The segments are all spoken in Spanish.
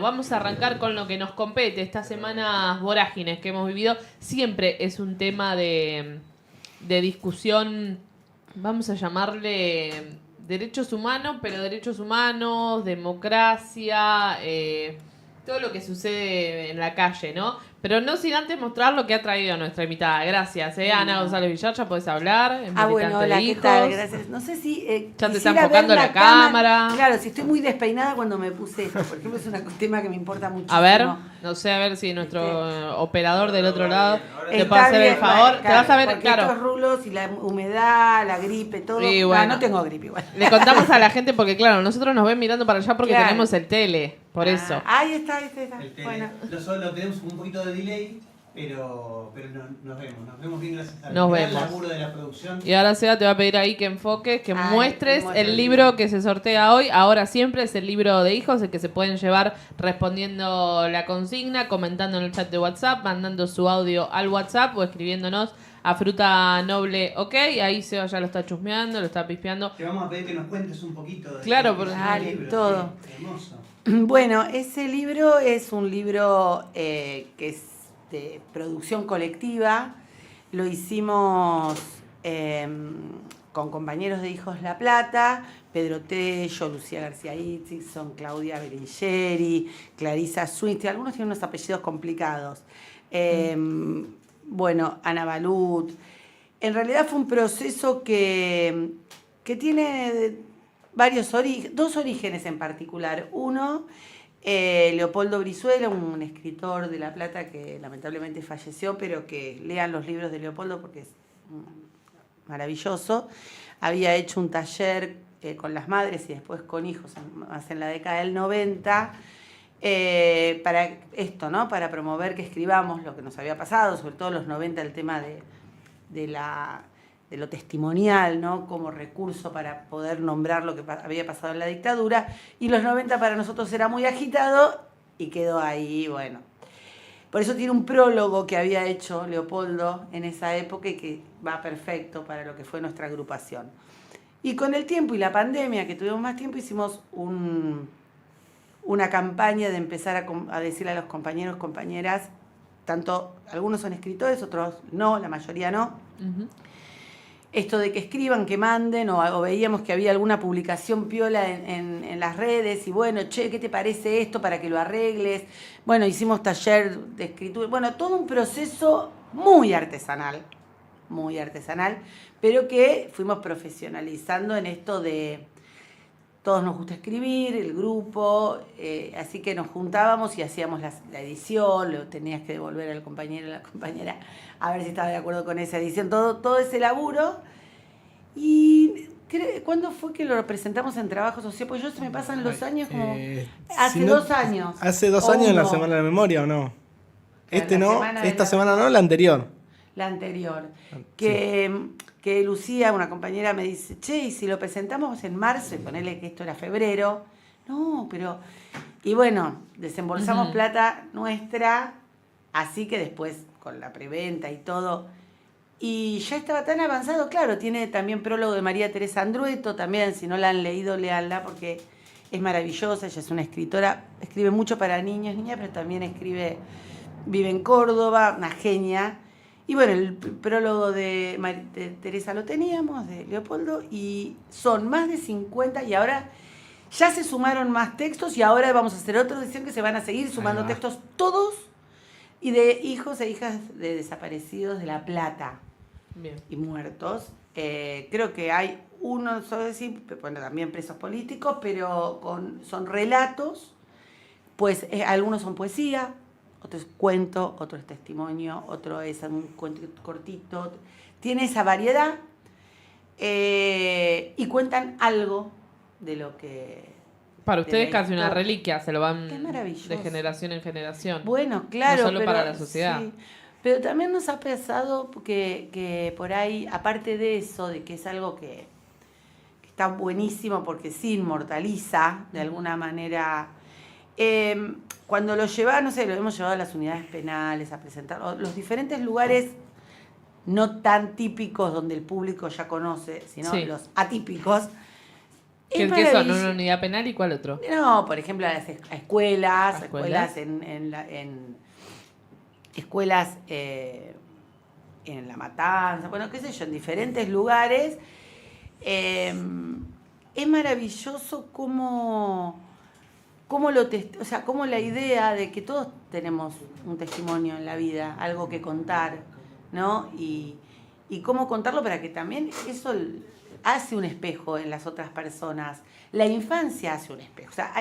Vamos a arrancar con lo que nos compete. Estas semanas vorágines que hemos vivido siempre es un tema de discusión, vamos a llamarle derechos humanos, pero derechos humanos, democracia, todo lo que sucede en la calle, ¿no? Pero no sin antes mostrar lo que ha traído nuestra invitada. Gracias, Ana González Villar, ya podés hablar. Bueno, hola, ¿qué tal? Gracias. No sé si ya te está enfocando la cámara. Claro, si estoy muy despeinada cuando me puse esto. Por ejemplo, es un tema que me importa muchísimo. A ver, no sé, a ver si nuestro operador del otro lado te puede hacer el favor. Te vas a ver, claro. Estos rulos y la humedad, la gripe, todo. Sí, bueno, no tengo gripe igual. Le contamos a la gente porque, claro, nosotros nos ven mirando para allá porque tenemos el tele. Por eso. Ahí está. Bueno. Nosotros tenemos un poquito de delay, pero nos vemos bien gracias al laburo de la producción. Y ahora Seba te va a pedir ahí que enfoques, que muestres el libro que se sortea hoy. Ahora siempre es el libro de hijos, el que se pueden llevar respondiendo la consigna, comentando en el chat de WhatsApp, mandando su audio al WhatsApp o escribiéndonos a Fruta Noble, ok, ahí Seba ya lo está chusmeando, lo está pispeando. Te vamos a pedir que nos cuentes un poquito de libro, todo. Sí, hermoso. Bueno, ese libro es un libro que es de producción colectiva. Lo hicimos con compañeros de Hijos La Plata, Pedro Tello, Lucía García Itzigson, Claudia Berengeri, Clarisa Swinsti. Algunos tienen unos apellidos complicados. Bueno, Ana Balut. En realidad fue un proceso que tiene dos orígenes en particular. Uno, Leopoldo Brizuela, un escritor de La Plata que lamentablemente falleció, pero que lean los libros de Leopoldo porque es maravilloso. Había hecho un taller con las madres y después con hijos, más en la década del 90, para esto, ¿no? Para promover que escribamos lo que nos había pasado, sobre todo en los 90, el tema de lo testimonial, ¿no? Como recurso para poder nombrar lo que había pasado en la dictadura. Y los 90 para nosotros era muy agitado y quedó ahí, bueno. Por eso tiene un prólogo que había hecho Leopoldo en esa época y que va perfecto para lo que fue nuestra agrupación. Y con el tiempo y la pandemia, que tuvimos más tiempo, hicimos una campaña de empezar a decirle a los compañeros, compañeras, tanto algunos son escritores, otros no, la mayoría no. Esto de que escriban, que manden, o veíamos que había alguna publicación piola en las redes, y bueno, che, ¿qué te parece esto para que lo arregles? Bueno, hicimos taller de escritura, bueno, todo un proceso muy artesanal, pero que fuimos profesionalizando en esto de todos nos gusta escribir, el grupo, así que nos juntábamos y hacíamos la edición, lo tenías que devolver al compañero o la compañera a ver si estaba de acuerdo con esa edición, todo ese laburo. Y ¿cuándo fue que lo presentamos en Trabajo Social? Pues se me pasan los años como hace 2 años. Hace 2 años en la Semana de la Memoria, ¿o no? Esta semana no, la anterior. La anterior. Que Lucía, una compañera, me dice, che, ¿y si lo presentamos en marzo? Y ponele que esto era febrero. No, pero... Y bueno, desembolsamos plata nuestra, así que después, con la preventa y todo... Y ya estaba tan avanzado, claro, tiene también prólogo de María Teresa Andrueto, también, si no la han leído, léanla, porque es maravillosa, ella es una escritora, escribe mucho para niños, niñas, pero también vive en Córdoba, una genia. Y bueno, el prólogo de Teresa lo teníamos, de Leopoldo, y son más de 50, y ahora ya se sumaron más textos, y ahora vamos a hacer otra edición que se van a seguir sumando textos todos, y de hijos e hijas de desaparecidos de La Plata. Bien. Y muertos. Creo que hay uno, bueno, también presos políticos, pero son relatos, pues algunos son poesía, otro es cuento, otro es testimonio, otro es un cuento cortito. Tiene esa variedad y cuentan algo de lo que... Para ustedes casi una reliquia, se lo van de generación en generación. Bueno, claro. No solo para la sociedad. Sí. Pero también nos ha pasado que por ahí, aparte de eso, de que es algo que está buenísimo porque sí inmortaliza de alguna manera, cuando lo hemos llevado a las unidades penales a presentar, los diferentes lugares no tan típicos donde el público ya conoce, sino los atípicos, ¿Qué son? ¿Una unidad penal y cuál otro? No, por ejemplo, a escuelas escuelas en La Matanza, bueno, qué sé yo, en diferentes lugares. Es maravilloso cómo la idea de que todos tenemos un testimonio en la vida, algo que contar, ¿no? Y cómo contarlo para que también eso hace un espejo en las otras personas. La infancia hace un espejo. O sea,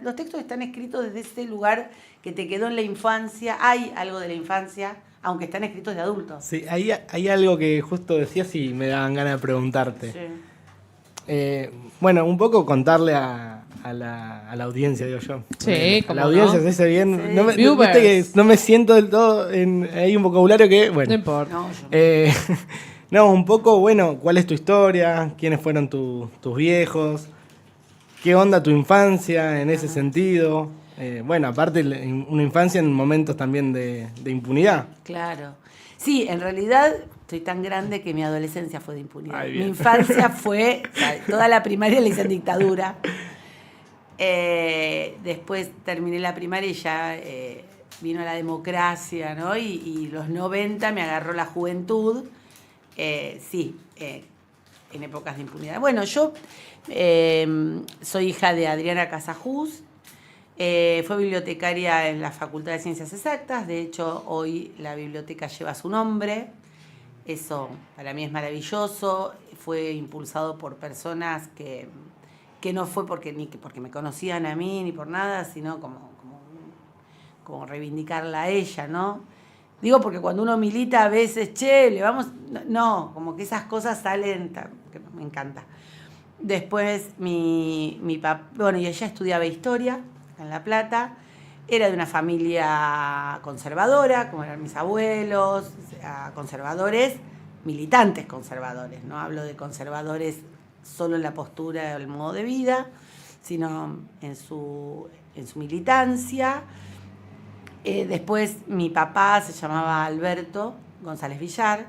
los textos están escritos desde ese lugar que te quedó en la infancia. Hay algo de la infancia, aunque están escritos de adultos. Sí, hay algo que justo decías y me daban ganas de preguntarte. Sí. Bueno, un poco contarle a la audiencia, digo yo. Sí, a la audiencia se dice bien. Sí. No viste que no me siento del todo hay un vocabulario que, bueno. No importa. No, yo no. No, un poco, bueno, ¿cuál es tu historia? ¿Quiénes fueron tus viejos? ¿Qué onda tu infancia en ese sentido? Bueno, aparte una infancia en momentos también de impunidad. Claro. Sí, en realidad estoy tan grande que mi adolescencia fue de impunidad. Ay, Mi bien. infancia fue, o sea, toda la primaria la hice en dictadura. Después terminé la primaria y ya vino la democracia, ¿no? Y los 90 me agarró la juventud. En épocas de impunidad. Bueno, yo soy hija de Adriana Casajús, fue bibliotecaria en la Facultad de Ciencias Exactas, de hecho hoy la biblioteca lleva su nombre, eso para mí es maravilloso, fue impulsado por personas que no fue porque me conocían a mí ni por nada, sino como reivindicarla a ella, ¿no? Digo porque cuando uno milita a veces, le vamos... No, como que esas cosas salen, que me encanta. Después mi papá, bueno, y ella estudiaba historia en La Plata, era de una familia conservadora, como eran mis abuelos, o sea, conservadores, militantes conservadores, no hablo de conservadores solo en la postura o el modo de vida, sino en su militancia. Después mi papá se llamaba Alberto González Villar,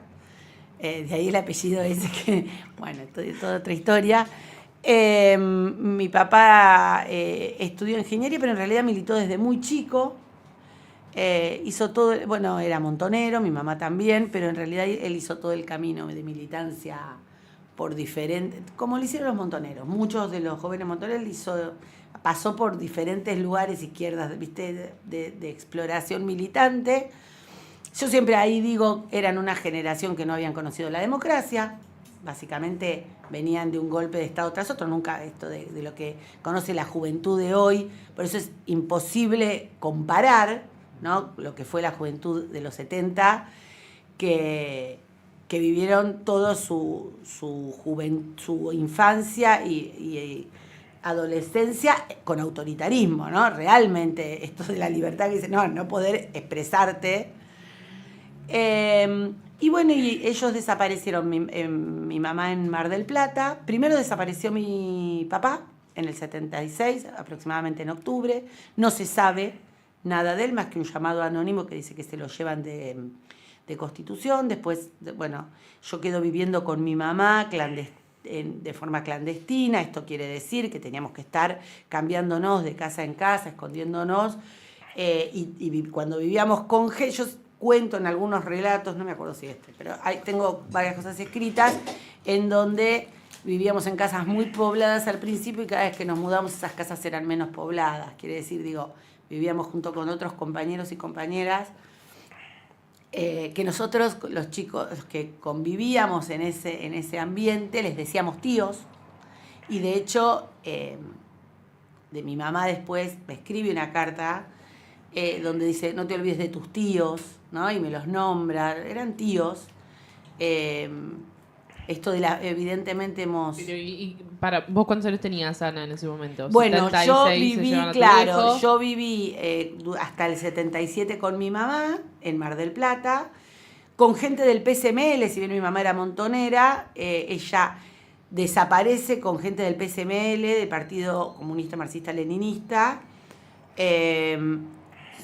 de ahí el apellido ese que, bueno, toda otra historia. Mi papá estudió ingeniería, pero en realidad militó desde muy chico. Hizo todo, bueno, era montonero, mi mamá también, pero en realidad él hizo todo el camino de militancia por diferentes, como lo hicieron los montoneros. Muchos de los jóvenes montoneros pasó por diferentes lugares, izquierdas, ¿viste? De exploración militante. Yo siempre ahí digo, eran una generación que no habían conocido la democracia, básicamente venían de un golpe de Estado tras otro, nunca esto de lo que conoce la juventud de hoy, por eso es imposible comparar, ¿no? Lo que fue la juventud de los 70, que vivieron toda su infancia y adolescencia con autoritarismo, ¿no? Realmente esto de la libertad que dice, no poder expresarte. Y bueno, y ellos desaparecieron, mi mamá en Mar del Plata. Primero desapareció mi papá en el 76, aproximadamente en octubre. No se sabe nada de él, más que un llamado anónimo que dice que se lo llevan de Constitución. Después, bueno, yo quedo viviendo con mi mamá de forma clandestina. Esto quiere decir que teníamos que estar cambiándonos de casa en casa, escondiéndonos. Y cuando vivíamos con yo cuento en algunos relatos, no me acuerdo si pero tengo varias cosas escritas, en donde vivíamos en casas muy pobladas al principio y cada vez que nos mudamos esas casas eran menos pobladas. Quiere decir, vivíamos junto con otros compañeros y compañeras, que nosotros, los chicos que convivíamos en ese ambiente, les decíamos tíos. Y de hecho, de mi mamá después me escribe una carta donde dice, no te olvides de tus tíos, ¿no? Y me los nombra, eran tíos. Esto evidentemente hemos... Para, ¿vos cuántos años tenías, Ana, en ese momento? Bueno, 76, yo viví hasta el 77 con mi mamá en Mar del Plata, con gente del PCML, si bien mi mamá era montonera, ella desaparece con gente del PCML, del Partido Comunista Marxista Leninista.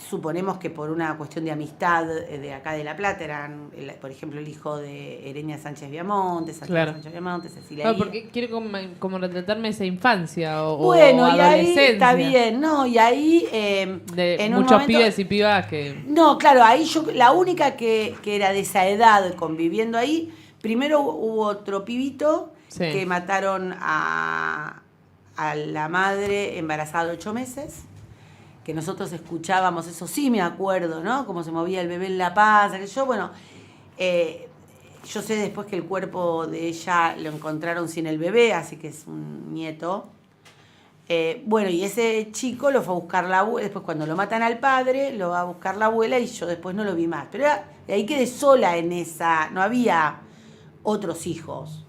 suponemos que por una cuestión de amistad de acá de La Plata, eran, por ejemplo, el hijo de Ereña Sánchez Viamonte, Sánchez Viamonte, Cecilia Guía. Porque quiero como retratarme esa infancia o bueno, y ahí adolescencia. está bien, ¿no? Y ahí... de en muchos un momento, pibes y pibas que... No, claro, ahí yo, la única que era de esa edad conviviendo ahí, primero hubo otro pibito que mataron a la madre embarazada de 8 meses, que nosotros escuchábamos, eso sí me acuerdo, ¿no? Cómo se movía el bebé en la panza, que yo, bueno, yo sé después que el cuerpo de ella lo encontraron sin el bebé, así que es un nieto. Bueno, y ese chico lo fue a buscar la abuela, después cuando lo matan al padre, lo va a buscar la abuela y yo después no lo vi más. Pero ahí quedé sola en esa, no había otros hijos.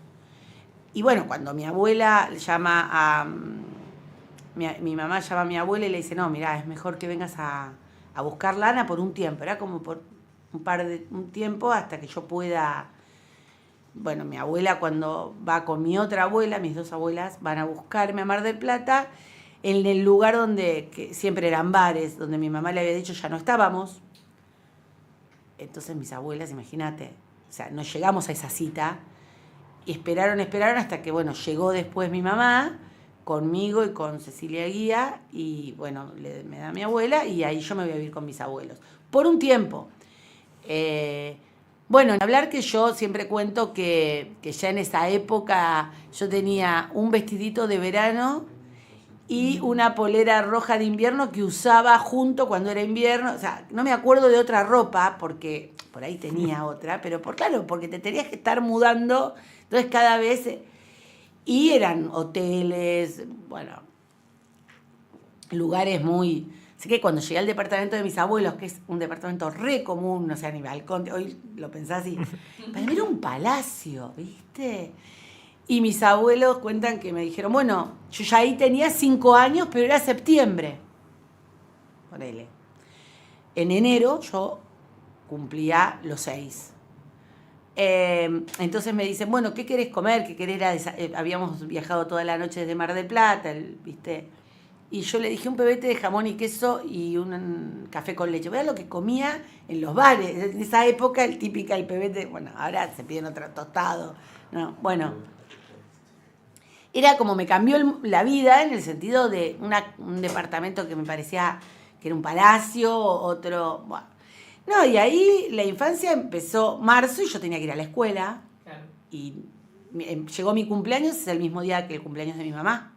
Y bueno, cuando mi abuela llama a... Mi mamá llama a mi abuela y le dice, no, mirá, es mejor que vengas a buscar a Ana por un tiempo. Era como por un tiempo hasta que yo pueda... Bueno, mi abuela cuando va con mi otra abuela, mis dos abuelas, van a buscarme a Mar del Plata, en el lugar donde que siempre eran bares, donde mi mamá le había dicho ya no estábamos. Entonces mis abuelas, imagínate, o sea, no llegamos a esa cita y esperaron hasta que, bueno, llegó después mi mamá conmigo y con Cecilia Guía y, bueno, me da mi abuela y ahí yo me voy a vivir con mis abuelos. Por un tiempo. Bueno, en hablar que yo siempre cuento que ya en esa época yo tenía un vestidito de verano y una polera roja de invierno que usaba junto cuando era invierno. O sea, no me acuerdo de otra ropa, porque por ahí tenía otra, pero claro, porque te tenías que estar mudando, entonces cada vez... Y eran hoteles, bueno, lugares muy... Así que cuando llegué al departamento de mis abuelos, que es un departamento re común, o sea, ni balcón, hoy lo pensás y... Para mí era un palacio, ¿viste? Y mis abuelos cuentan que me dijeron, bueno, yo ya ahí tenía 5 años, pero era septiembre. Ponele. En enero yo cumplía los 6. Entonces me dicen, bueno, ¿qué querés comer? ¿Qué querés? Habíamos viajado toda la noche desde Mar del Plata, ¿viste? Y yo le dije un pebete de jamón y queso y un café con leche. Vean lo que comía en los bares. En esa época, el pebete, bueno, ahora se piden otro tostado. No, bueno. Era como me cambió la vida en el sentido de un departamento que me parecía que era un palacio, otro... Bueno. No, y ahí la infancia empezó marzo y yo tenía que ir a la escuela. Claro. Y llegó mi cumpleaños, es el mismo día que el cumpleaños de mi mamá,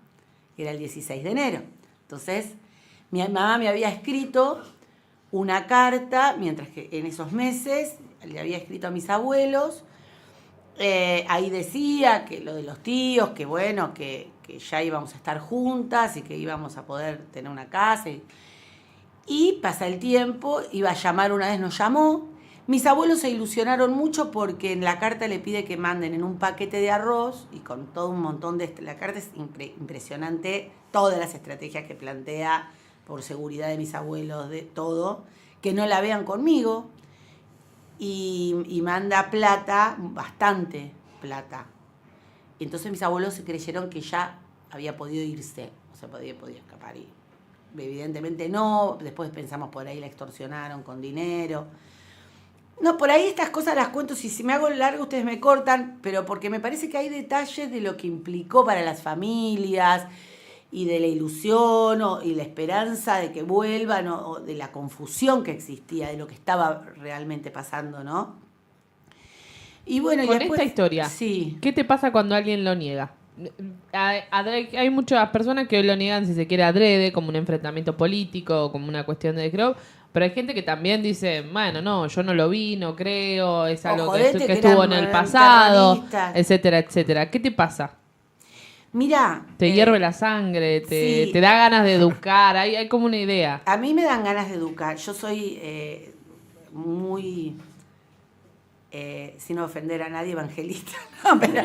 que era el 16 de enero. Entonces, mi mamá me había escrito una carta, mientras que en esos meses le había escrito a mis abuelos. Ahí decía que lo de los tíos, que bueno, que ya íbamos a estar juntas y que íbamos a poder tener una casa. Y pasa el tiempo, iba a llamar, una vez nos llamó. Mis abuelos se ilusionaron mucho porque en la carta le pide que manden en un paquete de arroz y con todo un montón de... La carta es impresionante, todas las estrategias que plantea por seguridad de mis abuelos, de todo, que no la vean conmigo. Y manda plata, bastante plata. Y entonces mis abuelos se creyeron que ya había podido irse, o sea, podía escapar. Y evidentemente no, después pensamos por ahí la extorsionaron con dinero. No, por ahí estas cosas las cuento, si me hago largo ustedes me cortan, pero porque me parece que hay detalles de lo que implicó para las familias y de la ilusión y la esperanza de que vuelvan o de la confusión que existía, de lo que estaba realmente pasando, ¿no? Y bueno, con y después, esta historia, sí. ¿Qué te pasa cuando alguien lo niega? Hay muchas personas que lo niegan, si se quiere, adrede, como un enfrentamiento político, como una cuestión de creo, pero hay gente que también dice, bueno, no, yo no lo vi, no creo, es algo que estuvo en el pasado, etcétera, etcétera. ¿Qué te pasa? Mirá, te hierve la sangre, te da ganas de educar, hay como una idea. A mí me dan ganas de educar. Yo soy muy, sin ofender a nadie, evangelista. No, pero,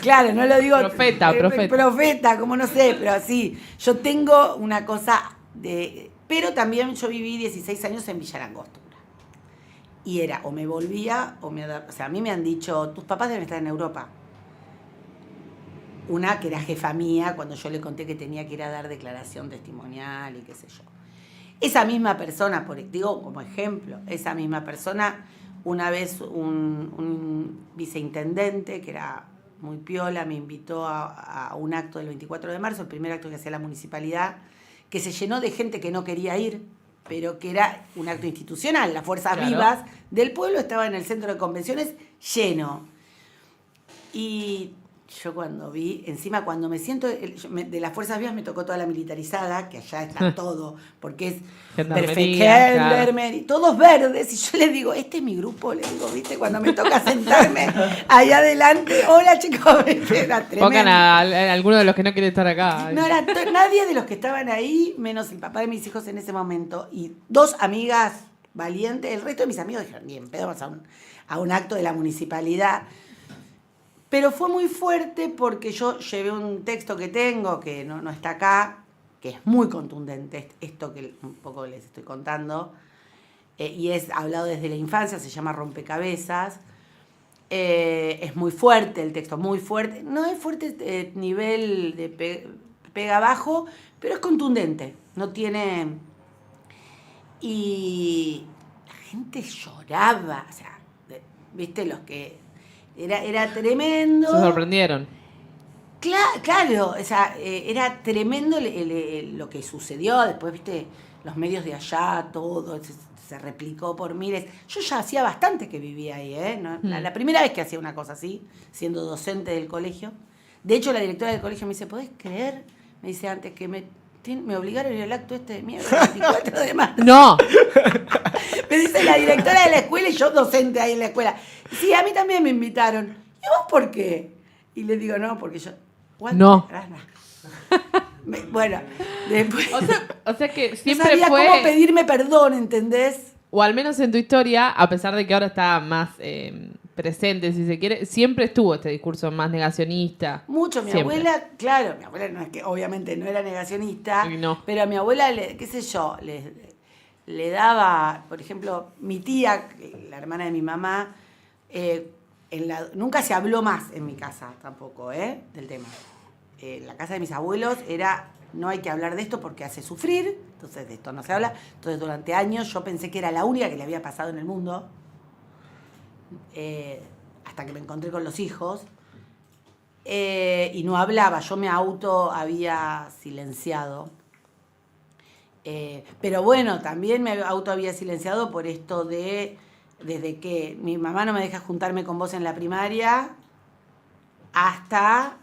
claro, no lo digo... Profeta, como no sé, pero sí. Yo tengo una cosa de... Pero también yo viví 16 años en Villa Langostura. Y era, o me volvía, o me adaptaba. O sea, a mí me han dicho, tus papás deben estar en Europa. Una que era jefa mía, cuando yo le conté que tenía que ir a dar declaración testimonial y qué sé yo. Esa misma persona, digo como ejemplo, esa misma persona, una vez un viceintendente, que era muy piola, me invitó a un acto del 24 de marzo, el primer acto que hacía la municipalidad, que se llenó de gente que no quería ir, pero que era un acto institucional. Las fuerzas vivas del pueblo estaban en el centro de convenciones lleno. Y yo cuando vi, encima cuando me siento, de las fuerzas vivas me tocó toda la militarizada, que allá está todo, porque es Gendarmería, todos verdes, y yo les digo, este es mi grupo, les digo, ¿viste? Cuando me toca sentarme ahí adelante, hola chicos, era tremendo. Pongan a alguno de los que no quieren estar acá. No era nadie de los que estaban ahí, menos el papá de mis hijos en ese momento, y 2 amigas valientes, el resto de mis amigos dijeron, bien, pedo, vamos a un acto de la municipalidad. Pero fue muy fuerte porque yo llevé un texto que tengo, que no está acá, que es muy contundente, esto que un poco les estoy contando, y es hablado desde la infancia, se llama Rompecabezas. Es muy fuerte el texto, muy fuerte. No es fuerte nivel de pega abajo, pero es contundente. No tiene... Y la gente lloraba, o sea, ¿viste? Los que... Era tremendo. Se sorprendieron. Claro, o sea, era tremendo lo que sucedió. Después, viste, los medios de allá, todo, se replicó por miles. Yo ya hacía bastante que vivía ahí, ¿no? La primera vez que hacía una cosa así, siendo docente del colegio. De hecho, la directora del colegio me dice, ¿podés creer? Me dice antes que me obligaron a ir al acto de mierda, el 24 de marzo. ¡No! Me dice la directora de la escuela y yo docente ahí en la escuela. Sí, a mí también me invitaron. ¿Y vos por qué? Y le digo, no, porque yo... No. Bueno, después... O sea que no siempre sabía fue... cómo pedirme perdón, ¿entendés? O al menos en tu historia, a pesar de que ahora está más presente, si se quiere, siempre estuvo este discurso más negacionista. Mucho. Mi abuela, claro, mi abuela no es que obviamente no era negacionista, No. pero a mi abuela, qué sé yo, le daba, por ejemplo, mi tía, la hermana de mi mamá, nunca se habló más en mi casa tampoco, del tema. En la casa de mis abuelos era, no hay que hablar de esto porque hace sufrir, entonces de esto no se habla. Entonces durante años yo pensé que era la única que le había pasado en el mundo, hasta que me encontré con los hijos, y no hablaba, yo me había silenciado. Pero bueno, también me había silenciado por esto desde que mi mamá no me deja juntarme con vos en la primaria hasta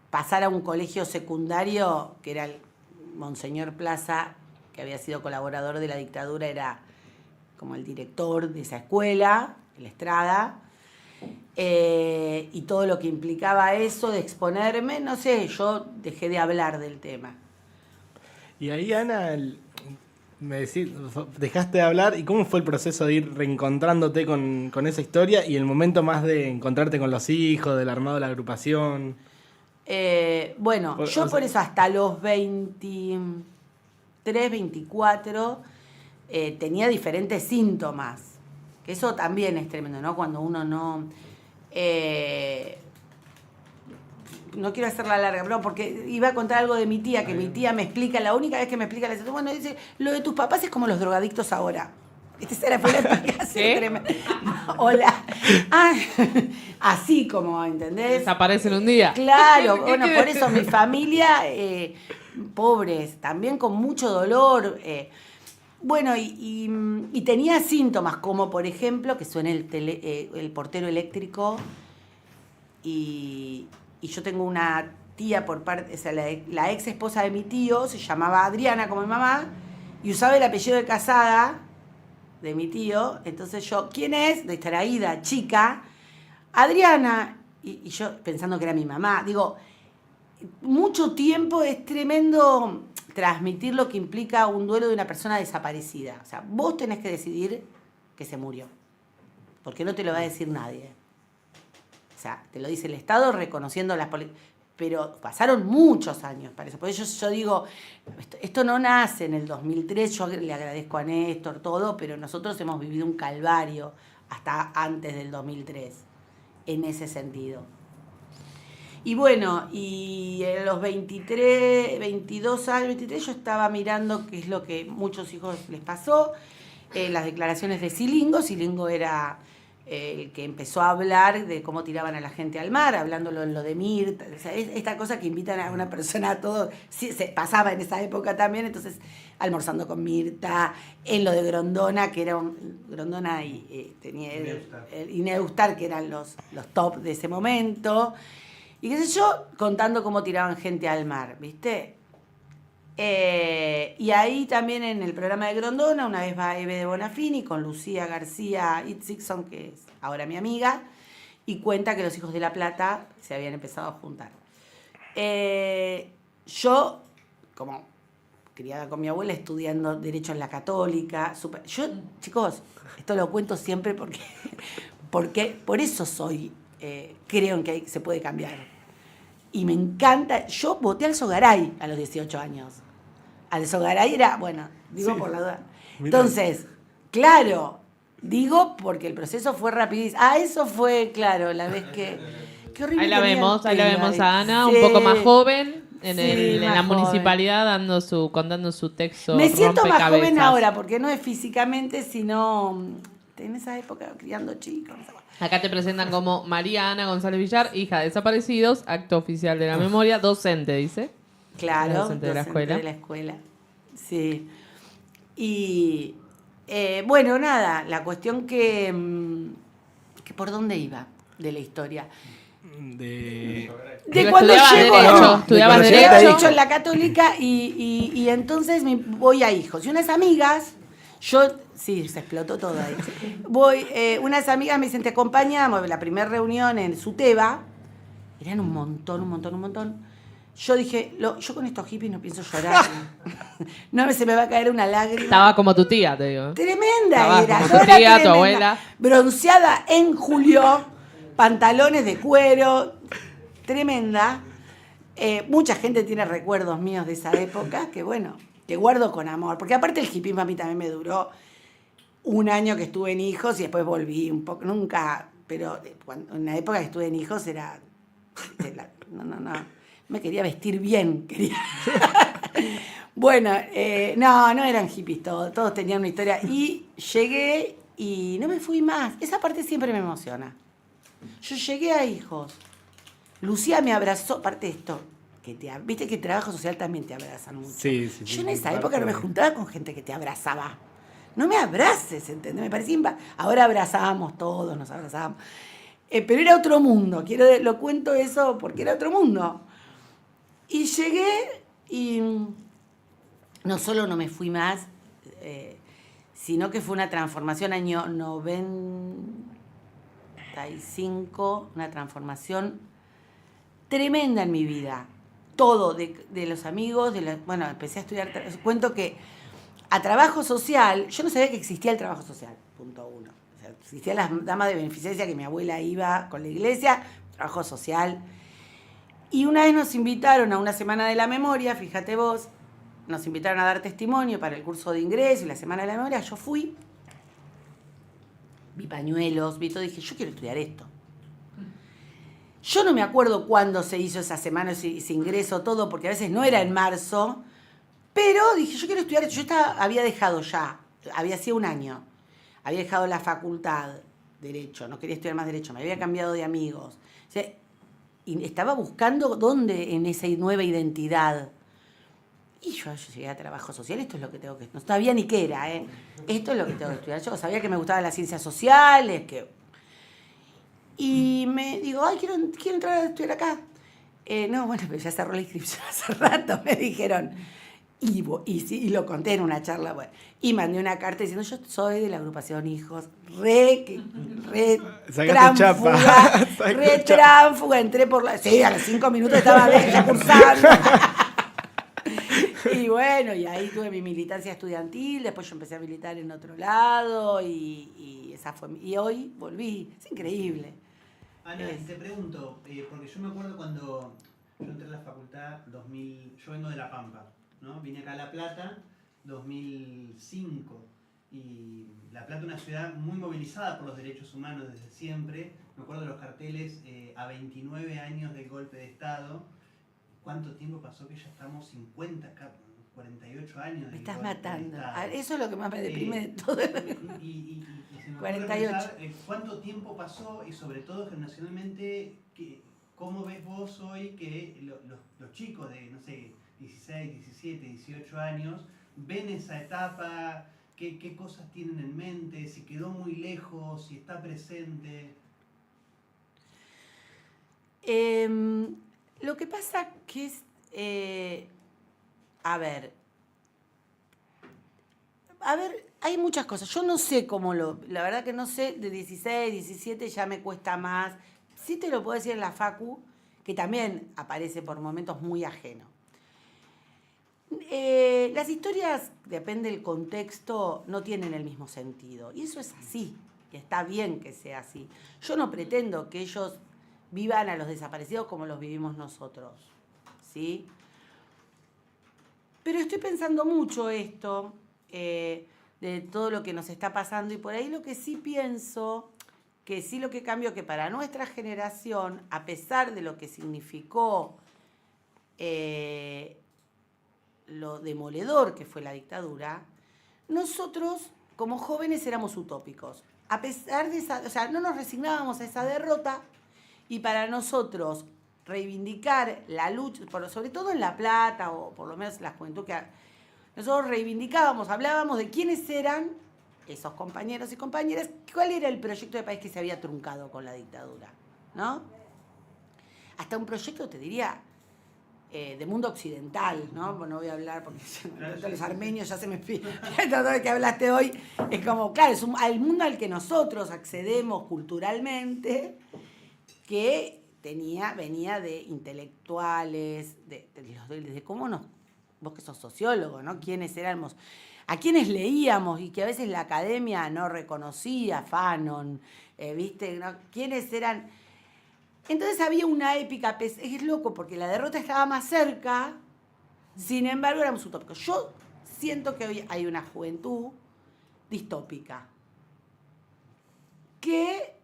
pasar a un colegio secundario, que era el Monseñor Plaza, que había sido colaborador de la dictadura, era como el director de esa escuela, el Estrada, y todo lo que implicaba eso de exponerme, no sé, yo dejé de hablar del tema. Y ahí, Ana, me decís, dejaste de hablar, ¿y cómo fue el proceso de ir reencontrándote con esa historia y el momento más de encontrarte con los hijos, del armado de la agrupación? Bueno, por eso hasta los 23, 24 tenía diferentes síntomas, que eso también es tremendo, ¿no? Cuando uno no... no quiero hacerla larga, pero porque iba a contar algo de mi tía, que mi tía me explica, la única vez que me explica la situación, bueno, dice, lo de tus papás es como los drogadictos ahora. Esa fue la explicación tremenda. No, hola. Así como, ¿entendés? Desaparecen un día. Claro, bueno, por eso mi familia, pobres, también con mucho dolor. Bueno, y tenía síntomas, como por ejemplo, que suena el portero eléctrico, y yo tengo una tía por parte, o sea, la ex esposa de mi tío, se llamaba Adriana como mi mamá, y usaba el apellido de casada de mi tío. Entonces yo, ¿quién es? Distraída, chica, Adriana, y yo pensando que era mi mamá. Digo, mucho tiempo es tremendo transmitir lo que implica un duelo de una persona desaparecida. O sea, vos tenés que decidir que se murió, porque no te lo va a decir nadie. O sea, te lo dice el Estado reconociendo las políticas. Pero pasaron muchos años para eso. Por eso yo digo, esto no nace en el 2003, yo le agradezco a Néstor, todo, pero nosotros hemos vivido un calvario hasta antes del 2003, en ese sentido. Y bueno, y en los 22 años, 23, yo estaba mirando qué es lo que muchos hijos les pasó, las declaraciones de Silingo. Silingo era el que empezó a hablar de cómo tiraban a la gente al mar, hablándolo en lo de Mirta, o sea, esta cosa que invitan a una persona a todo, sí, se pasaba en esa época también, entonces almorzando con Mirta, en lo de Grondona, que era Grondona y tenía y Neustar, que eran los top de ese momento, y qué sé yo, contando cómo tiraban gente al mar, ¿viste? Y ahí también en el programa de Grondona, una vez va Eve de Bonafini con Lucía García Itzigson, que es ahora mi amiga, y cuenta que los hijos de La Plata se habían empezado a juntar. Yo, como criada con mi abuela, estudiando Derecho en la Católica, yo, chicos, esto lo cuento siempre porque por eso creo en que se puede cambiar. Y me encanta, yo voté al Sogaray a los 18 años. Al Sogaray era, bueno, digo sí, por la duda. Entonces, claro, digo porque el proceso fue rapidísimo. Eso fue, claro, la vez que... Qué horrible. Ahí la vemos a Ana, sí, un poco más joven, en la municipalidad, contando su texto. Me siento más joven ahora, porque no es físicamente, sino en esa época criando chicos. Acá te presentan como María Ana González Villar, hija de desaparecidos, acto oficial de la memoria, docente, dice. Claro, docente de la escuela. Sí. Y bueno, nada, la cuestión que ¿por dónde iba de la historia? De cuando llego, estudiabas Derecho en la Católica y entonces voy a hijos. Y unas amigas, sí, se explotó todo ahí. Unas amigas me dicen, te acompañamos, la primera reunión en Suteba, eran un montón. Yo dije, yo con estos hippies no pienso llorar. No se me va a caer una lágrima. Estaba como tu tía, te digo. Tremenda era. Como tu tía, tu abuela. Bronceada en julio, pantalones de cuero, tremenda. Mucha gente tiene recuerdos míos de esa época que, bueno, que guardo con amor. Porque aparte el hipismo a mí también me duró un año que estuve en hijos y después volví un poco. Nunca, pero en la época que estuve en hijos era... No. Me quería vestir bien, Bueno, no eran hippies todos tenían una historia. Y llegué y no me fui más. Esa parte siempre me emociona. Yo llegué a hijos. Lucía me abrazó, aparte de esto, viste que el trabajo social también te abrazan mucho. Sí, yo en esa época no me juntaba con gente que te abrazaba. No me abraces, ¿entendés? Me parecía ahora abrazábamos todos, nos abrazábamos. Pero era otro mundo. Lo cuento eso porque era otro mundo. Y llegué y no solo no me fui más, sino que fue una transformación, año 95, una transformación tremenda en mi vida. Todo, de los amigos, bueno, empecé a estudiar, cuento que a trabajo social, yo no sabía que existía el trabajo social, punto uno. O sea, existían las damas de beneficencia que mi abuela iba con la iglesia, trabajo social. Y una vez nos invitaron a una semana de la memoria, fíjate vos, nos invitaron a dar testimonio para el curso de ingreso y la semana de la memoria. Yo fui, vi pañuelos, vi todo, dije, yo quiero estudiar esto. Yo no me acuerdo cuándo se hizo esa semana, ese ingreso, todo, porque a veces no era en marzo, pero dije, yo quiero estudiar esto. Yo había dejado ya, había sido un año, había dejado la facultad, Derecho, no quería estudiar más Derecho, me había cambiado de amigos. O sea, y estaba buscando dónde en esa nueva identidad. Y yo llegué a trabajo social, esto es lo que tengo que... No sabía ni qué era, Esto es lo que tengo que estudiar. Yo sabía que me gustaban las ciencias sociales, Y me digo, quiero entrar a estudiar acá. No, bueno, pero ya cerró la inscripción hace rato, me dijeron. Y lo conté en una charla, bueno, y mandé una carta diciendo, yo soy de la agrupación Hijos, tránfuga, entré por sí, a los 5 minutos estaba ya cursando. Y bueno, y ahí tuve mi militancia estudiantil, después yo empecé a militar en otro lado, y esa fue y hoy volví, es increíble. Ana, te pregunto, porque yo me acuerdo cuando yo entré a la facultad 2000, yo vengo de La Pampa, ¿no? Vine acá a La Plata 2005 Y La Plata, una ciudad muy movilizada por los derechos humanos desde siempre. Me acuerdo de los carteles a 29 años del golpe de Estado. ¿Cuánto tiempo pasó que ya estamos 48 años? Me estás matando. Eso es lo que más me deprime de todo. Y se me 48. Pensar, ¿cuánto tiempo pasó? Y sobre todo, generacionalmente, ¿cómo ves vos hoy que los chicos de, no sé, 16, 17, 18 años ven esa etapa? ¿Qué cosas tienen en mente? ¿Si quedó muy lejos? ¿Si está presente? Lo que pasa que es... A ver, hay muchas cosas. Yo no sé la verdad que no sé, de 16, 17 ya me cuesta más. Sí te lo puedo decir en la facu, que también aparece por momentos muy ajeno. Las historias, depende del contexto, no tienen el mismo sentido. Y eso es así, y está bien que sea así. Yo no pretendo que ellos vivan a los desaparecidos como los vivimos nosotros, ¿sí? Pero estoy pensando mucho esto, de todo lo que nos está pasando, y por ahí lo que sí pienso, que sí lo que cambio, que para nuestra generación, a pesar de lo que significó lo demoledor que fue la dictadura, nosotros como jóvenes éramos utópicos. A pesar de esa, o sea, no nos resignábamos a esa derrota, y para nosotros reivindicar la lucha, sobre todo en La Plata, o por lo menos la juventud que nosotros reivindicábamos, hablábamos de quiénes eran esos compañeros y compañeras, cuál era el proyecto de país que se había truncado con la dictadura, ¿no? Hasta un proyecto, te diría, de mundo occidental, ¿no? No voy a hablar porque los armenios ya se me todo lo que hablaste hoy es como, claro, es al mundo al que nosotros accedemos culturalmente, que venía de intelectuales, de cómo vos que sos sociólogo, ¿no? Quiénes éramos, a quiénes leíamos, y que a veces la academia no reconocía, Fanon, ¿viste? ¿No? ¿Quiénes eran? Entonces había una épica, es loco, porque la derrota estaba más cerca, sin embargo éramos utópicos. Yo siento que hoy hay una juventud distópica, que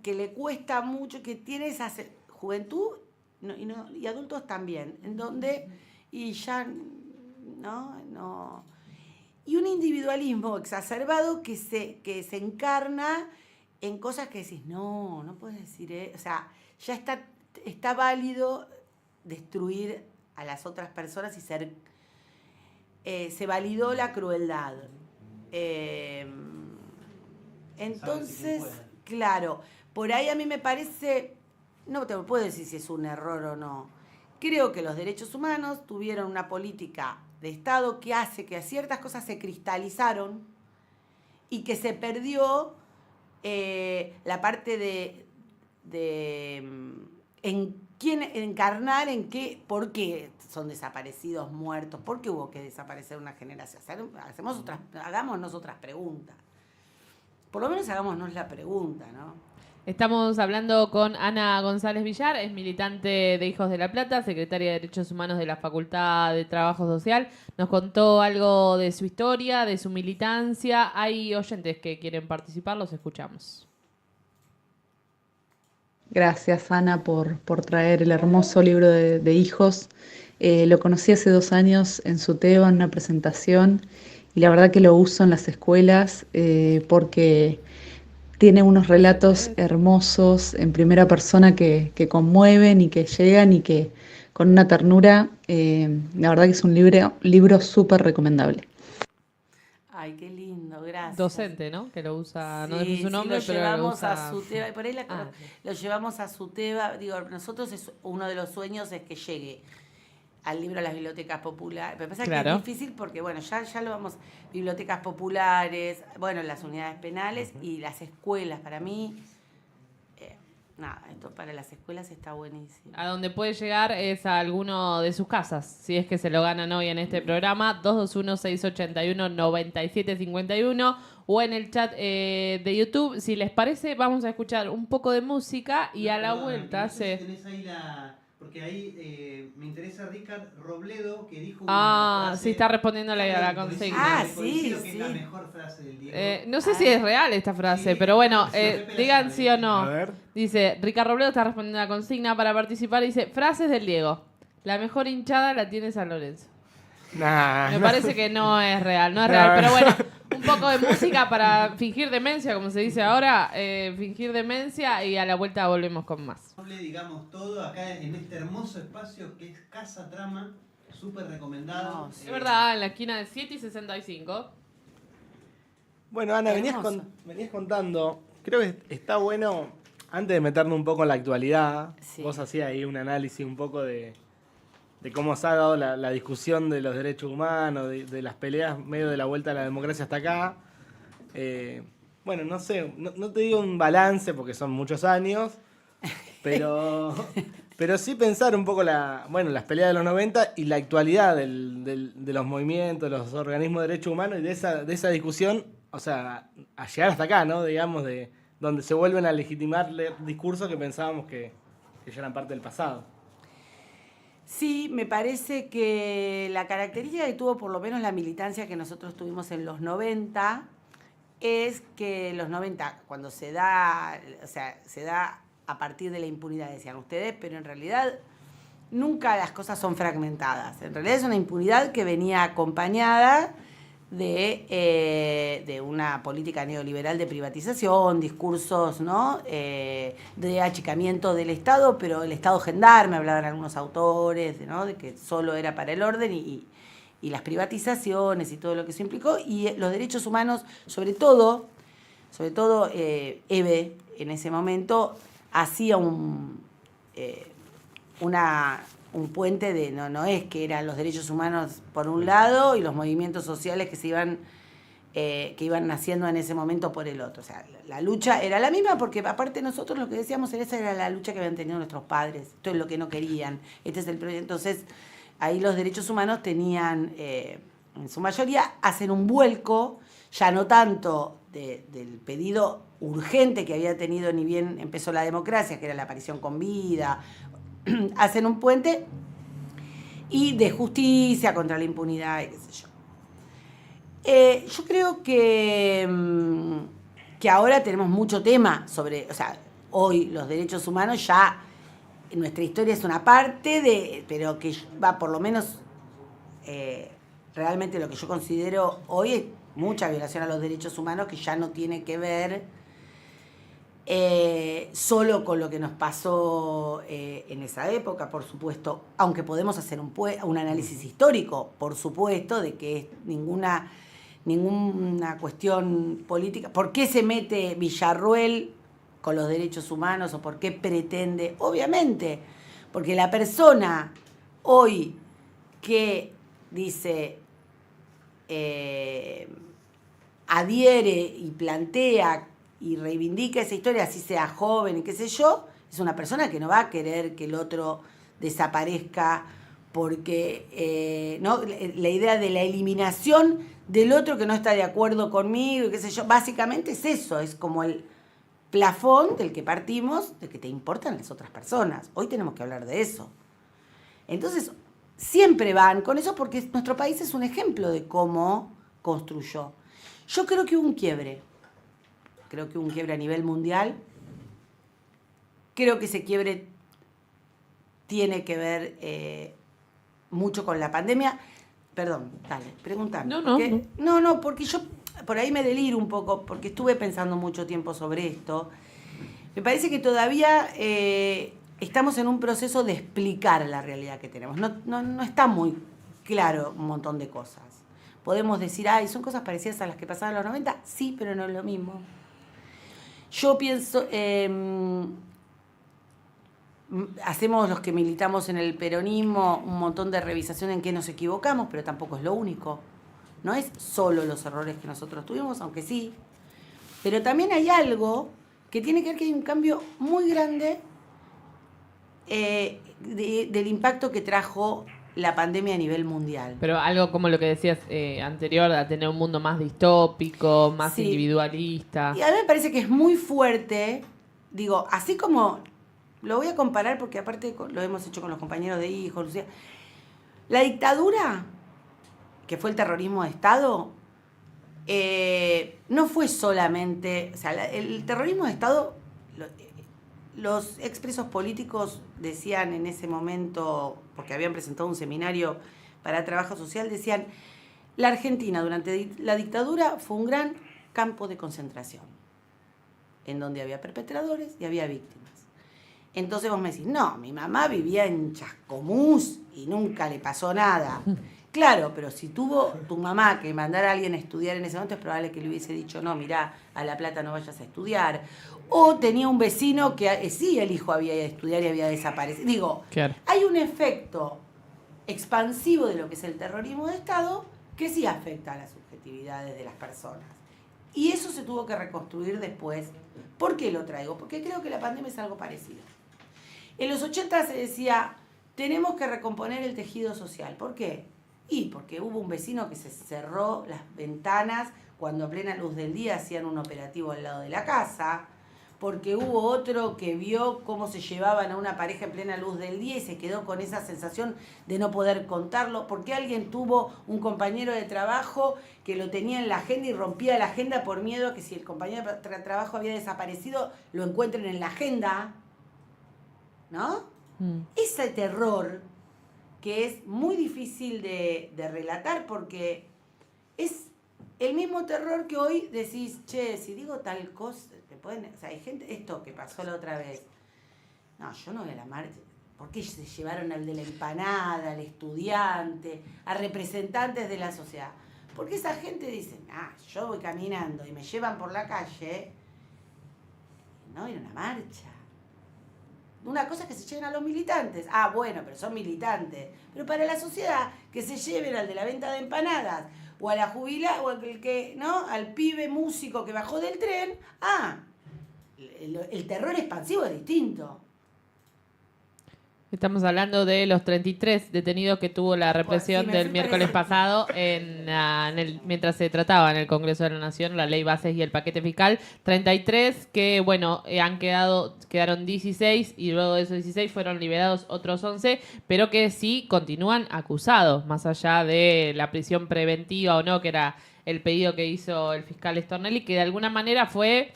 le cuesta mucho, que tiene esa juventud, y adultos también, en donde, y ya, no, y un individualismo exacerbado que se encarna en cosas que decís, no puedes decir, o sea, ya está válido destruir a las otras personas y ser, se validó la crueldad. Entonces, claro, por ahí a mí me parece, no te puedo decir si es un error o no. Creo que los derechos humanos tuvieron una política de Estado que hace que ciertas cosas se cristalizaron y que se perdió la parte de encarnar en por qué son desaparecidos, muertos, por qué hubo que desaparecer una generación. Hagámonos otras preguntas. Por lo menos hagámonos la pregunta, ¿no? Estamos hablando con Ana González Villar, es militante de Hijos de La Plata, secretaria de Derechos Humanos de la Facultad de Trabajo Social. Nos contó algo de su historia, de su militancia. Hay oyentes que quieren participar, los escuchamos. Gracias, Ana, por traer el hermoso libro de Hijos. Lo conocí hace 2 años en SUTEBA, en una presentación, y la verdad que lo uso en las escuelas porque tiene unos relatos hermosos en primera persona que conmueven y que llegan, y que con una ternura, la verdad que es un libro súper recomendable. Ay, qué lindo, gracias. Docente, ¿no? Que lo usa, no sí, es su nombre, pero llevamos lo usa a SUTEBA, y por ahí lo llevamos a SUTEBA. Digo, nosotros uno de los sueños es que llegue al libro a las bibliotecas populares. Pero pasa que es difícil porque, bueno, ya lo vamos, bibliotecas populares, bueno, las unidades penales y las escuelas. Para mí, esto para las escuelas está buenísimo. A donde puede llegar es a alguno de sus casas, si es que se lo ganan hoy en este programa, 221-681-9751, o en el chat de YouTube. Si les parece, vamos a escuchar un poco de música y a la vuelta ¿Tenés ahí porque ahí me interesa Ricard Robledo, que dijo Ah, una frase. sí, está respondiendo a la consigna. Ah, sí, Que es la sí. mejor frase del Diego. No sé si es real esta frase, Sí, pero bueno, sí, Pepe la digan sabe. sí o no. A ver. Dice, Ricardo Robledo está respondiendo a la consigna para participar. Dice, frases del Diego. La mejor hinchada la tiene San Lorenzo. Nah, Me no. parece que no es real, no es real. Pero bueno, un poco de música para fingir demencia, como se dice ahora. Fingir demencia y a la vuelta volvemos con más. Digamos todo acá en este hermoso espacio que es Casa Trama, súper recomendado. No, sí. Es verdad, en la esquina de 7 y 65. Bueno, Ana, Hermoso. venías contando, creo que está bueno, antes de meternos un poco en la actualidad, Sí. vos hacías ahí un análisis un poco de cómo se ha dado la discusión de los derechos humanos, de las peleas medio de la vuelta a la democracia hasta acá. Bueno, no sé, no te digo un balance porque son muchos años, pero sí pensar un poco las peleas de los 90 y la actualidad de los movimientos, los organismos de derechos humanos y de esa discusión, o sea, a llegar hasta acá, ¿no? Digamos, de donde se vuelven a legitimar discursos que pensábamos que ya eran parte del pasado. Sí, me parece que la característica que tuvo por lo menos la militancia que nosotros tuvimos en los 90 es que los 90, cuando se da a partir de la impunidad, decían ustedes, pero en realidad nunca las cosas son fragmentadas. En realidad es una impunidad que venía acompañada de una política neoliberal de privatización, discursos, ¿no? De achicamiento del Estado, pero el Estado gendarme, hablaban algunos autores, ¿no? De que solo era para el orden y las privatizaciones y todo lo que eso implicó, y los derechos humanos, sobre todo Eve en ese momento hacía un puente de, no es que eran los derechos humanos por un lado y los movimientos sociales que iban naciendo en ese momento por el otro. O sea, la lucha era la misma porque aparte nosotros lo que decíamos esa era la lucha que habían tenido nuestros padres. Esto es lo que no querían. Este es el proyecto. Entonces, ahí los derechos humanos tenían, en su mayoría, hacen un vuelco, ya no tanto del pedido urgente que había tenido ni bien empezó la democracia, que era la aparición con vida, hacen un puente y de justicia contra la impunidad y qué sé yo. Yo creo que ahora tenemos mucho tema sobre, o sea, hoy los derechos humanos ya, en nuestra historia es una parte pero que va por lo menos, realmente lo que yo considero hoy es mucha violación a los derechos humanos que ya no tiene que ver solo con lo que nos pasó en esa época, por supuesto, aunque podemos hacer un análisis histórico, por supuesto, de que es ninguna cuestión política. ¿Por qué se mete Villarruel con los derechos humanos o por qué pretende? Obviamente, porque la persona hoy que dice, adhiere y plantea y reivindica esa historia, así sea joven y qué sé yo, es una persona que no va a querer que el otro desaparezca porque, ¿no? La idea de la eliminación del otro que no está de acuerdo conmigo y qué sé yo, básicamente es eso, es como el plafón del que partimos, de que te importan las otras personas. Hoy tenemos que hablar de eso. Entonces, siempre van con eso porque nuestro país es un ejemplo de cómo construyó. Yo creo que hubo un quiebre. Creo que hubo un quiebre a nivel mundial. Creo que ese quiebre tiene que ver mucho con la pandemia. Perdón, dale, pregúntame. No, porque yo por ahí me deliro un poco, porque estuve pensando mucho tiempo sobre esto. Me parece que todavía estamos en un proceso de explicar la realidad que tenemos. No está muy claro un montón de cosas. Podemos decir, son cosas parecidas a las que pasaban en los 90. Sí, pero no es lo mismo. Yo pienso, hacemos los que militamos en el peronismo un montón de revisación en qué nos equivocamos, pero tampoco es lo único. No es solo los errores que nosotros tuvimos, aunque sí. Pero también hay algo que tiene que ver que hay un cambio muy grande del impacto que trajo la pandemia a nivel mundial. Pero algo como lo que decías anterior, a tener un mundo más distópico, más individualista. Y a mí me parece que es muy fuerte, digo, así como lo voy a comparar porque aparte lo hemos hecho con los compañeros de hijos, Lucía. La dictadura, que fue el terrorismo de Estado, no fue solamente, o sea, el terrorismo de Estado, los expresos políticos decían en ese momento, porque habían presentado un seminario para trabajo social, decían, la Argentina durante la dictadura fue un gran campo de concentración, en donde había perpetradores y había víctimas. Entonces vos me decís, no, mi mamá vivía en Chascomús y nunca le pasó nada. Claro, pero si tuvo tu mamá que mandar a alguien a estudiar en ese momento, es probable que le hubiese dicho, no, mirá, a La Plata no vayas a estudiar. O tenía un vecino que sí, el hijo había ido a estudiar y había desaparecido. Digo, Claro. hay un efecto expansivo de lo que es el terrorismo de Estado que sí afecta a las subjetividades de las personas. Y eso se tuvo que reconstruir después. ¿Por qué lo traigo? Porque creo que la pandemia es algo parecido. En los 80 se decía, tenemos que recomponer el tejido social. ¿Por qué? Y porque hubo un vecino que se cerró las ventanas cuando a plena luz del día hacían un operativo al lado de la casa, porque hubo otro que vio cómo se llevaban a una pareja en plena luz del día y se quedó con esa sensación de no poder contarlo, porque alguien tuvo un compañero de trabajo que lo tenía en la agenda y rompía la agenda por miedo a que si el compañero de trabajo había desaparecido, lo encuentren en la agenda, ¿no? Ese terror que es muy difícil de relatar porque es el mismo terror que hoy decís, che, si digo tal cosa, te pueden, o sea, hay gente, esto que pasó la otra vez, no, yo no voy a la marcha, ¿por qué se llevaron al de la empanada, al estudiante, a representantes de la sociedad? Porque esa gente dice, yo voy caminando y me llevan por la calle, no voy a una marcha. Una cosa es que se lleven a los militantes. Bueno, pero son militantes. Pero para la sociedad, que se lleven al de la venta de empanadas, o a la jubilada, o al que, ¿no? Al pibe músico que bajó del tren. El terror expansivo es distinto. Estamos hablando de los 33 detenidos que tuvo la represión me del fui miércoles para ese- pasado mientras se trataba en el Congreso de la Nación la ley bases y el paquete fiscal. 33 que, bueno, quedaron 16 y luego de esos 16 fueron liberados otros 11, pero que sí continúan acusados, más allá de la prisión preventiva o no, que era el pedido que hizo el fiscal Stornelli, que de alguna manera fue...